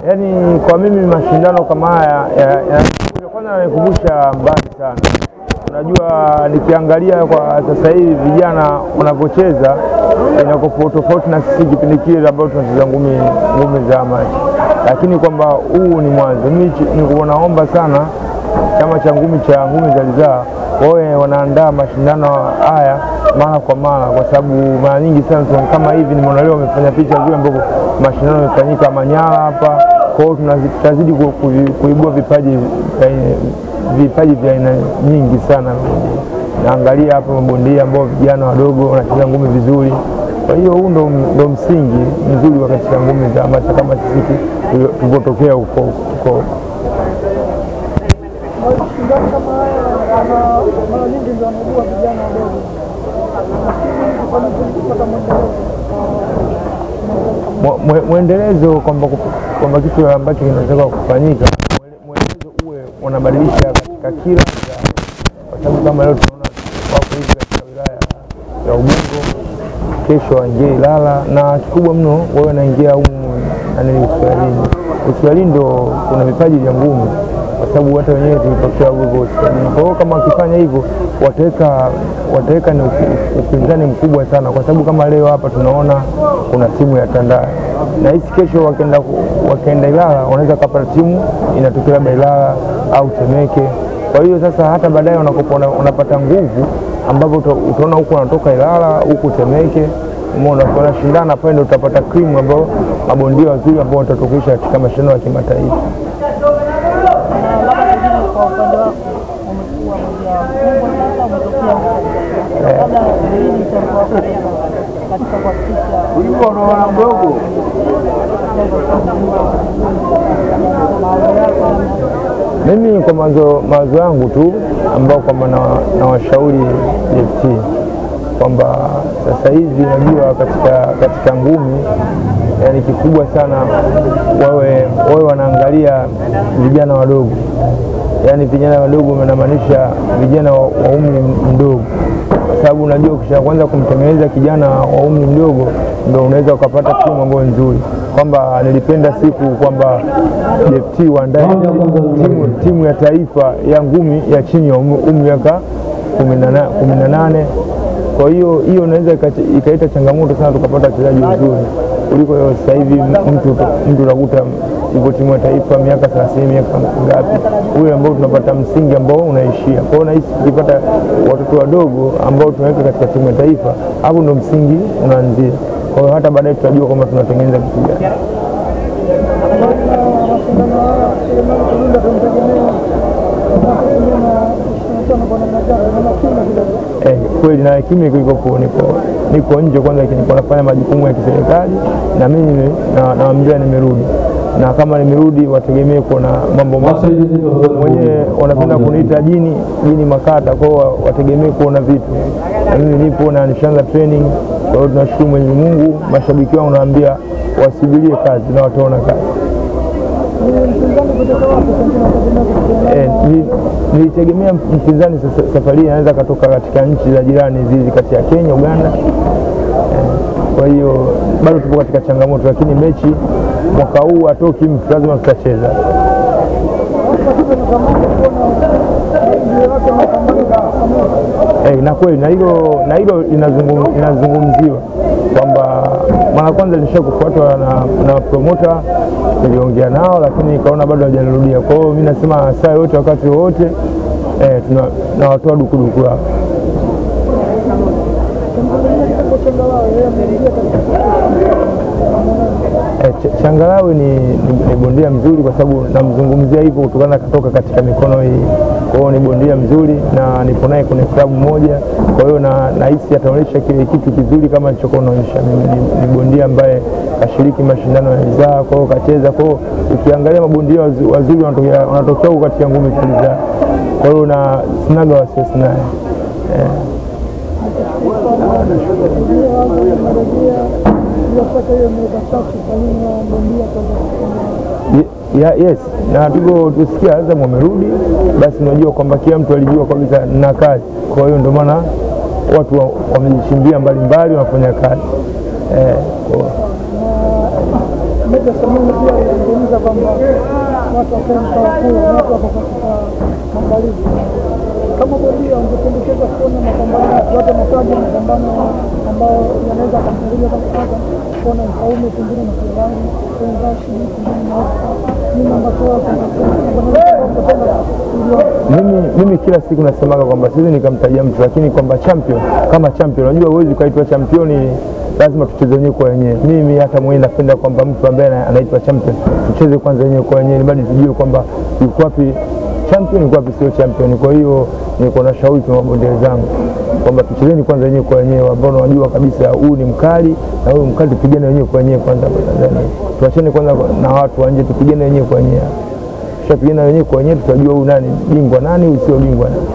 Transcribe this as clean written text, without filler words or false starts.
yani kwa mimi mashindano kama haya kwanza yananikumbusha mbali sana. Unajua nikiangalia kwa sasa hivi vijana wanapocheza inakuwa tofauti na sisi kipindi kile ambapo tunacheza ngumi za maji. Lakini kwamba huu ni mwanzo. Mimi niko naomba sana chama cha ngumi za Ridhaa wao wanaandaa mashindano haya mara kwa mara, kwa sababu mara nyingi sana kama hivi nimeona leo wamefanya picha vile ambapo mashindano yamefanyika Manyara hapa. Kwa hiyo tunazidi kuibua vipaji vya aina nyingi sana. Naangalia hapa mabondia ambao vijana wadogo wanacheza ngumi vizuri. Kwa hiyo huu ndo msingi mzuri wa katika ngumi za amateur kama sisi tulipotokea huko. Mwendelezo kwamba kitu ambacho kinataka kufanyika, mwendelezo uwe unabadilisha katika kila kwa sababu kama leo tunaona wako hivi katika wilaya ya Ubungo, kesho waingie Ilala, na kikubwa mno wao wanaingia humu Uswahilini ndo kuna vipaji vya ngumi, kwa sababu hata wenyewe tulipokea huko Uswahilini. Kwa hiyo kama wakifanya hivyo wataweka ni upinzani mkubwa sana, kwa sababu kama leo hapa tunaona kuna timu ya Tandale, na hisi kesho wakaenda Ilala wanaweza kupata timu inatokea Ilala au Temeke. Kwa hiyo sasa hata baadaye unapata nguvu ambapo utaona huko wanatoka Ilala huko Temeke, umeona wanashindana pale, ndio utapata cream ambao mabondia wazuri ambao watatokesha katika mashindano ya kimataifa. Mimi kwa mawazo yangu tu ambao kwamba na washauri DFT kwamba sasa hivi najua katika ngumi yani kikubwa sana wawe wanaangalia vijana wadogo. Yani vijana wadogo wanamaanisha vijana wa umri mdogo, kwa sababu unajua ukisha kwanza kumtengeneza kijana wa umri mdogo ndio unaweza ukapata timu ambayo nzuri. Kwamba nilipenda siku kwamba DFT waandae timu ya taifa ya ngumi ya chini ya umri wa 18. Kwa hiyo inaweza ikaita changamoto sana tukapata wachezaji wazuri kuliko sasa hivi mtu unakuta yuko timu ya taifa miaka 30 miaka ngapi, ule ambao tunapata msingi ambao unaishia. Kwa hiyo nahisi tukipata watoto wadogo ambao tunaweka katika timu ya taifa, hapo ndo msingi unaanzia. Kwa hiyo hata baadaye tutajua kama tunatengeneza kitu gani. Kweli na kimi niko nje kwanza, niko nafanya majukumu ya kiserikali, na mimi naambia nimerudi, na kama nimerudi wategemee kuona mambo mapya. Mwenyewe wanapenda kuniita jini Makata, kwa hiyo wategemee kuona vitu, na mimi nipo na nishaanza training. Kwa hiyo tunashukuru Mwenyezi Mungu, mashabiki wangu naambia wasubirie kazi na wataona kazi. Nilitegemea mpinzani safari anaweza katoka katika nchi za jirani hizi kati ya Kenya, Uganda. Kwa hiyo bado tupo katika changamoto, lakini mechi mwaka huu atoki mtu lazima tutacheza. Na kweli na hilo linazungumziwa kwamba mara kwanza nilishakufuatwa na promoter, niliongea nao lakini nikaona bado hajanirudia. Kwa hiyo mimi nasema saa yote wakati wote tunawatoa dukuduku lao. Changalawe ni bondia mzuri, kwa sababu namzungumzia hivyo kutokana katoka katika mikono hii. Kwa hiyo ni bondia mzuri na nipo naye kwenye klabu moja. Kwa hiyo nahisi ataonyesha kile kitu kizuri kama nilichokuwa naonyesha mimi. Ni bondia ambaye kashiriki mashindano ya Ridhaa, kwa hiyo kacheza. Kwa hiyo ukiangalia mabondia wazuri wanatokea huko katika ngumi za Ridhaa. Kwa hiyo na sinaga wasiwasi naye. Yes, na tusikia Azam wamerudi, basi unajua kwamba kila mtu alijua kabisa na kazi. Kwa hiyo ndio maana watu wamejichimbia mbalimbali wanafanya kazi. meneja Samuni pia alizungumza kwamba watu wakaenda kula, watu wako katika maandalizi. Kama bondia ungependekeza kuona mapambano yote matatu, mapambano ambao yanaweza kumfungulia kama kuona Mfaume pengine na Kilango, kuona Rashid pengine na nini ambacho mimi kila siku nasemaga kwamba siwezi nikamtajia mtu, lakini kwamba champion kama champion, unajua huwezi kaitwa champion, lazima tucheze wenyewe kwa wenyewe. Mimi hata mwenyewe napenda kwamba mtu ambaye anaitwa champion tucheze kwanza wenyewe kwa wenyewe, bali tujue kwamba yuko wapi champion, yuko wapi sio champion. Kwa hiyo niko na shauri kwa mabondia zangu kwamba tuchezeni kwanza wenyewe kwa wenyewe, ambao wanajua kabisa huu ni mkali na huyu mkali, tupigane wenyewe kwa wenyewe kwanza kwa Tanzania. Tuachane kwanza na watu wa nje, tupigane wenyewe kwa wenyewe. Tukipigana wenyewe kwa wenyewe tutajua huyu nani bingwa, nani huyu sio bingwa nani.